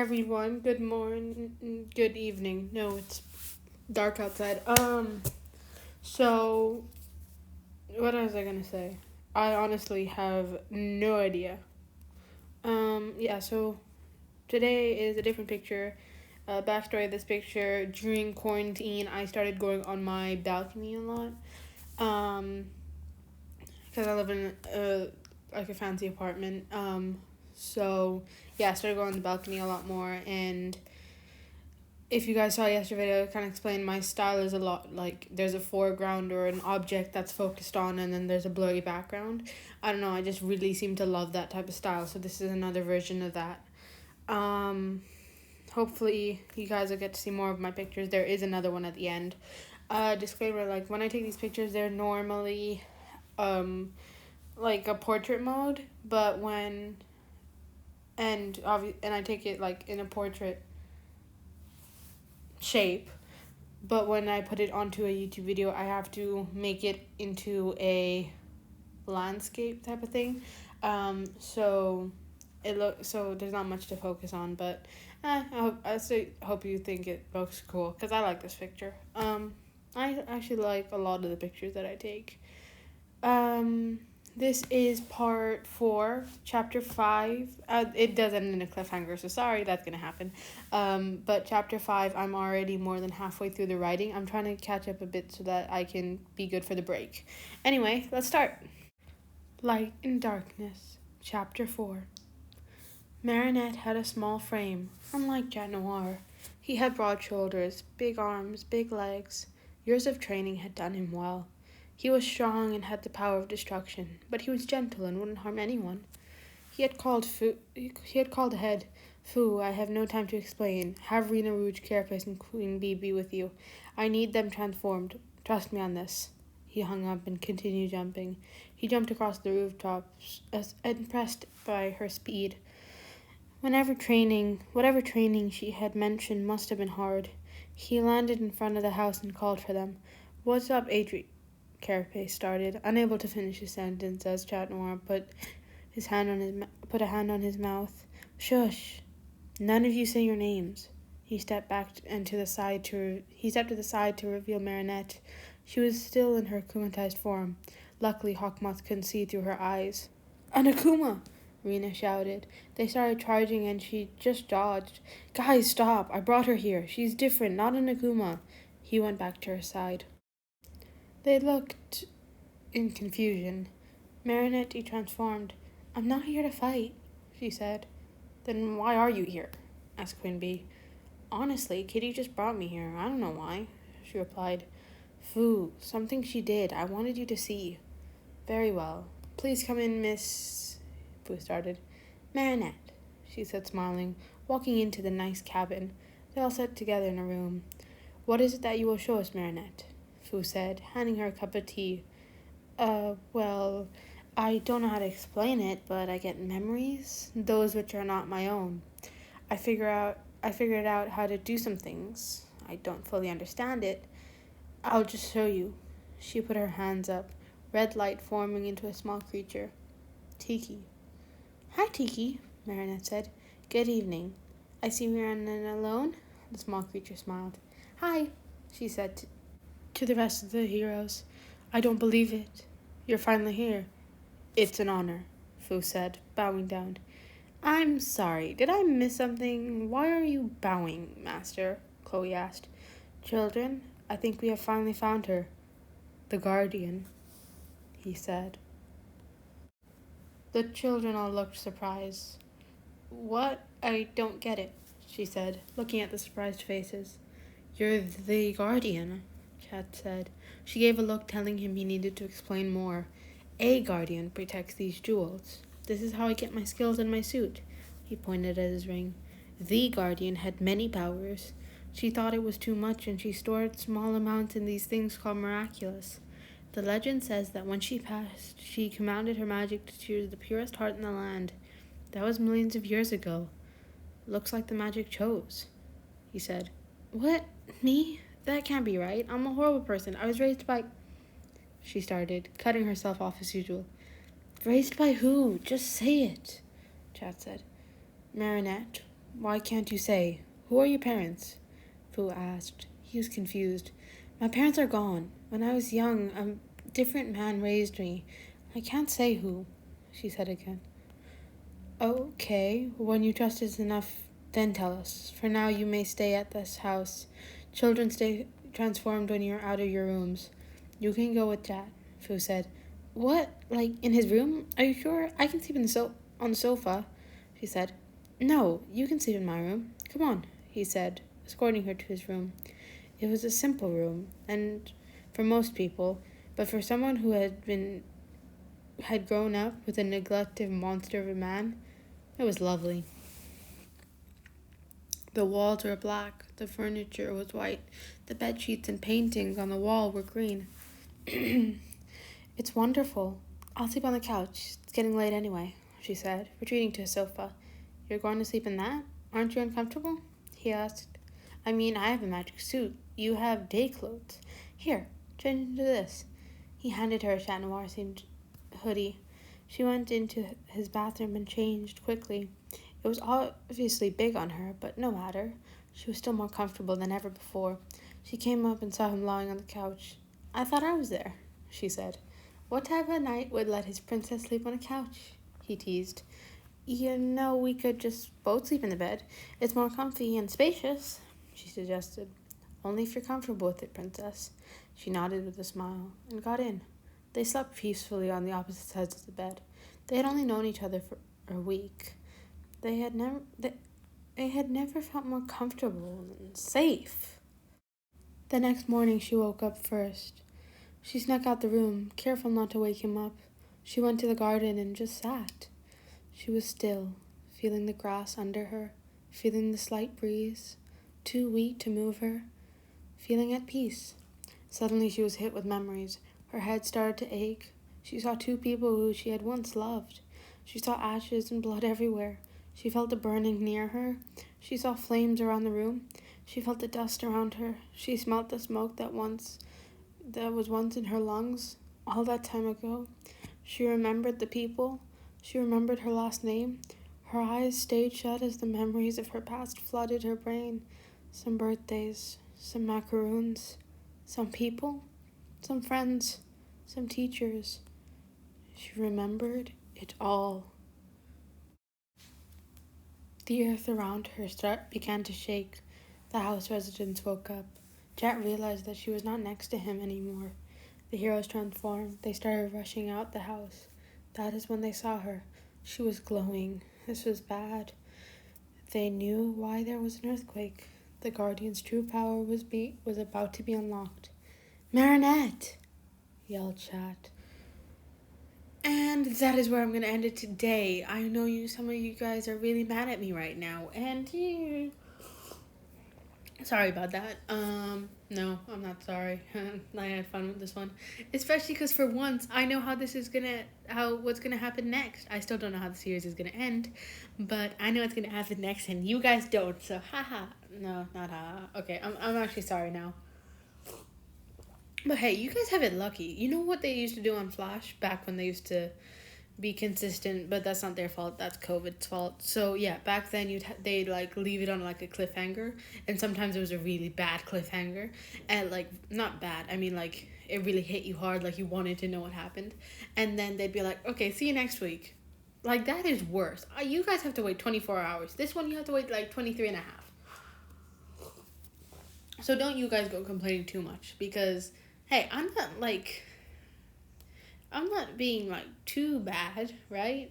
everyone. Good morning, good evening. No, it's dark outside. So what was I gonna say? I honestly have no idea. Yeah, so today is a different picture. Backstory of this picture: during quarantine, I started going on my balcony a lot. Um, because I live in like a fancy apartment. So yeah, I started going on the balcony a lot more, and if you guys saw yesterday's video, I kind of explained my style is a lot like there's a foreground or an object that's focused on, and then there's a blurry background. I don't know, I just really seem to love that type of style, so this is another version of that. Um, Hopefully you guys will get to see more of my pictures. There is another one at the end. Disclaimer, like when I take these pictures, they're normally like a portrait mode, but and I take it like in a portrait shape, but when I put it onto a YouTube video, I have to make it into a landscape type of thing. So so there's not much to focus on, but I hope you think it looks cool because I like this picture. I actually like a lot of the pictures that I take. Um, this is part 4, chapter 5. It does end in a cliffhanger, so sorry that's gonna happen. But chapter 5, I'm already more than halfway through the writing. I'm trying to catch up a bit so that I can be good for the break. Anyway, let's start. Light and Darkness, chapter 4. Marinette had a small frame, unlike Jet Noir. He had broad shoulders, big arms, big legs. Years of training had done him well. He was strong and had the power of destruction, but he was gentle and wouldn't harm anyone. He had called ahead. Fu, I have no time to explain. Have Rena Rouge, Carapace, and Queen Bee be with you. I need them transformed. Trust me on this. He hung up and continued jumping. He jumped across the rooftops, impressed by her speed. Whatever training she had mentioned must have been hard. He landed in front of the house and called for them. What's up, Adrian? Carapace started, unable to finish his sentence as Chat Noir put a hand on his mouth. Shush! None of you say your names. He stepped to the side to reveal Marinette. She was still in her akumatized form. Luckily, Hawkmoth couldn't see through her eyes. An Akuma! Rena shouted. They started charging and she just dodged. Guys, stop! I brought her here. She's different, not an Akuma. He went back to her side. They looked in confusion. Marinette transformed. I'm not here to fight, she said. Then why are you here? Asked Queen Bee. Honestly, Kitty just brought me here. I don't know why, she replied. Fu, something she did. I wanted you to see. Very well. Please come in, Miss... Fu started. Marinette, she said, smiling, walking into the nice cabin. They all sat together in a room. What is it that you will show us, Marinette? Fu said, handing her a cup of tea. Well, I don't know how to explain it, but I get memories, those which are not my own. I figured out how to do some things. I don't fully understand it. I'll just show you. She put her hands up, red light forming into a small creature. Tiki. Hi, Tiki, Marinette said. Good evening. I see we're alone? The small creature smiled. Hi, she said to the rest of the heroes. I don't believe it. You're finally here. It's an honor, Fu said, bowing down. I'm sorry, did I miss something? Why are you bowing, Master? Chloe asked. Children, I think we have finally found her. The Guardian, he said. The children all looked surprised. What? I don't get it, she said, looking at the surprised faces. You're the Guardian, Chad said. She gave a look telling him he needed to explain more. A Guardian protects these jewels. This is how I get my skills in my suit. He pointed at his ring. The Guardian had many powers. She thought it was too much, and she stored small amounts in these things called Miraculous. The legend says that when she passed, she commanded her magic to choose the purest heart in the land. That was millions of years ago. Looks like the magic chose, he said. What? Me? That can't be right. I'm a horrible person. I was raised by... She started, cutting herself off as usual. Raised by who? Just say it, Chad said. Marinette, Why can't you say? Who are your parents? Fu asked. He was confused. My parents are gone. When I was young, a different man raised me. I can't say who, she said again. Okay, when you trust us enough, then tell us. For now, you may stay at this house. Children stay transformed when you're out of your rooms. You can go with Dad, Fu said. What? Like, in his room? Are you sure? I can sleep on the sofa, she said. No, you can sleep in my room. Come on, he said, escorting her to his room. It was a simple room, and for most people, but for someone who had grown up with a neglected monster of a man, it was lovely. The walls were black, the furniture was white, the bed sheets and paintings on the wall were green. It's wonderful. I'll sleep on the couch. It's getting late anyway, she said, retreating to a sofa. You're going to sleep in that? Aren't you uncomfortable? He asked. I mean, I have a magic suit. You have day clothes. Here, change into this. He handed her a Chat Noir themed hoodie. She went into his bathroom and changed quickly. It was obviously big on her, but no matter. She was still more comfortable than ever before. She came up and saw him lying on the couch. I thought I was there, she said. What type of knight would let his princess sleep on a couch? He teased. You know, we could just both sleep in the bed. It's more comfy and spacious, she suggested. Only if you're comfortable with it, princess. She nodded with a smile and got in. They slept peacefully on the opposite sides of the bed. They had only known each other for a week. They had never felt more comfortable and safe. The next morning she woke up first. She snuck out the room, careful not to wake him up. She went to the garden and just sat. She was still, feeling the grass under her, feeling the slight breeze, too weak to move her, feeling at peace. Suddenly she was hit with memories. Her head started to ache. She saw two people who she had once loved. She saw ashes and blood everywhere. She felt the burning near her. She saw flames around the room. She felt the dust around her. She smelt the smoke that was once in her lungs, all that time ago. She remembered the people. She remembered her last name. Her eyes stayed shut as the memories of her past flooded her brain. Some birthdays, some macaroons, some people, some friends, some teachers. She remembered it all. The earth around her began to shake. The house residents woke up. Jet realized that she was not next to him anymore. The heroes transformed. They started rushing out the house. That is when they saw her. She was glowing. This was bad. They knew why there was an earthquake. The Guardian's true power was about to be unlocked. Marinette! Yelled Chat. And that is where I'm going to end it today. I know some of you guys are really mad at me right now. And sorry about that. No, I'm not sorry. I had fun with this one. Especially because for once, I know what's gonna happen next. I still don't know how the series is gonna end. But I know what's gonna happen next and you guys don't. So haha. No, not haha. Okay, I'm actually sorry now. But hey, you guys have it lucky. You know what they used to do on Flash back when they used to be consistent, but that's not their fault. That's COVID's fault. So yeah, back then they'd like leave it on like a cliffhanger, and sometimes it was a really bad cliffhanger, and like not bad. I mean like it really hit you hard, like you wanted to know what happened, and then they'd be like, okay, see you next week. Like that is worse. You guys have to wait 24 hours. This one you have to wait like 23 and a half. So don't you guys go complaining too much because hey, I'm not being like too bad, right?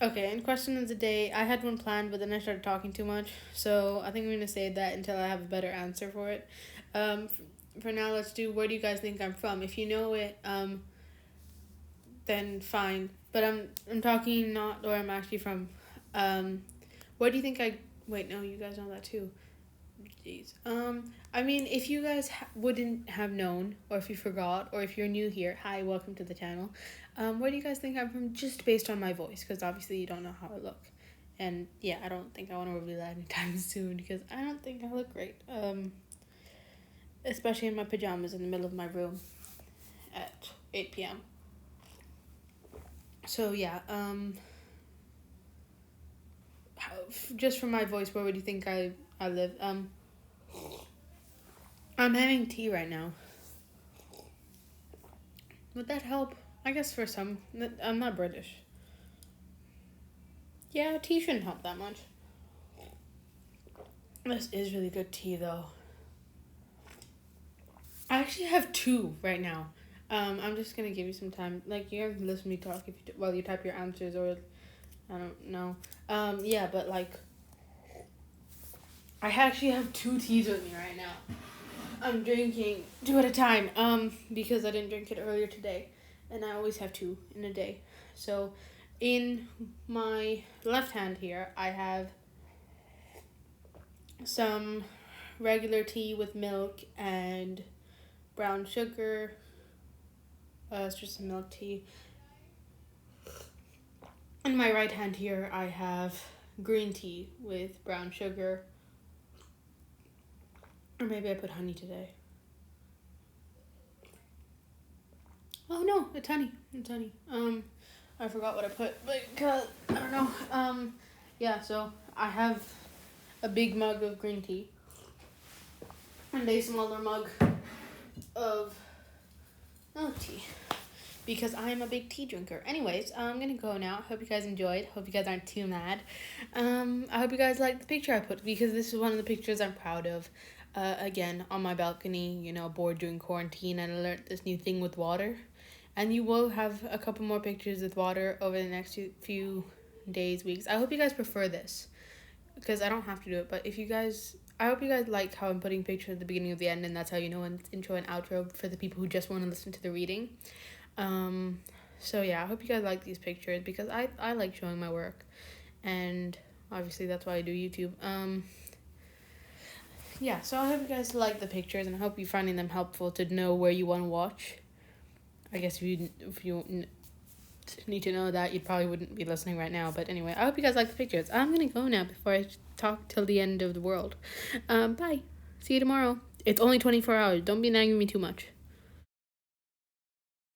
Okay, and question of the day. I had one planned, but then I started talking too much, so I think I'm gonna save that until I have a better answer for it. For now, let's do. Where do you guys think I'm from? If you know it, then fine. But I'm talking not where I'm actually from. Where do you think I? Wait, no, you guys know that too. Jeez. I mean, if you guys wouldn't have known, or if you forgot, or if you're new here, hi, welcome to the channel. Where do you guys think I'm from? Just based on my voice, because obviously you don't know how I look, and yeah, I don't think I want to reveal that anytime soon because I don't think I look great. Especially in my pajamas in the middle of my room at 8 p.m. So yeah. just from my voice, where would you think I live? I'm having tea right now. Would that help? I guess for some. I'm not British. Yeah, tea shouldn't help that much. This is really good tea, though. I actually have 2 right now. I'm just gonna give you some time. Like, you have to listen to me talk while you type your answers, or I don't know. Yeah, but like, I actually have 2 teas with me right now. I'm drinking 2 at a time. Because I didn't drink it earlier today, and I always have 2 in a day. So, in my left hand here, I have some regular tea with milk and brown sugar. It's just a milk tea. In my right hand here, I have green tea with brown sugar. Or maybe I put honey today. Oh no, it's honey. It's honey. I forgot what I put because I don't know. Yeah, so I have a big mug of green tea and a smaller mug of milk tea, because I'm a big tea drinker. Anyways, I'm gonna go now. Hope you guys enjoyed. Hope you guys aren't too mad. I hope you guys like the picture I put, because this is one of the pictures I'm proud of. Again, on my balcony, bored during quarantine, and I learned this new thing with water. And you will have a couple more pictures with water over the next few days, weeks. I hope you guys prefer this, because I don't have to do it. But I hope you guys like how I'm putting pictures at the beginning of the end, and that's how you know it's intro and outro for the people who just want to listen to the reading. So yeah, I hope you guys like these pictures, because I like showing my work, and obviously that's why I do YouTube. Yeah, so I hope you guys like the pictures, and I hope you're finding them helpful to know where you want to watch. I guess if you need to know that, you probably wouldn't be listening right now. But anyway, I hope you guys like the pictures. I'm gonna go now before I talk till the end of the world. Bye. See you tomorrow. It's only 24 hours. Don't be nagging me too much.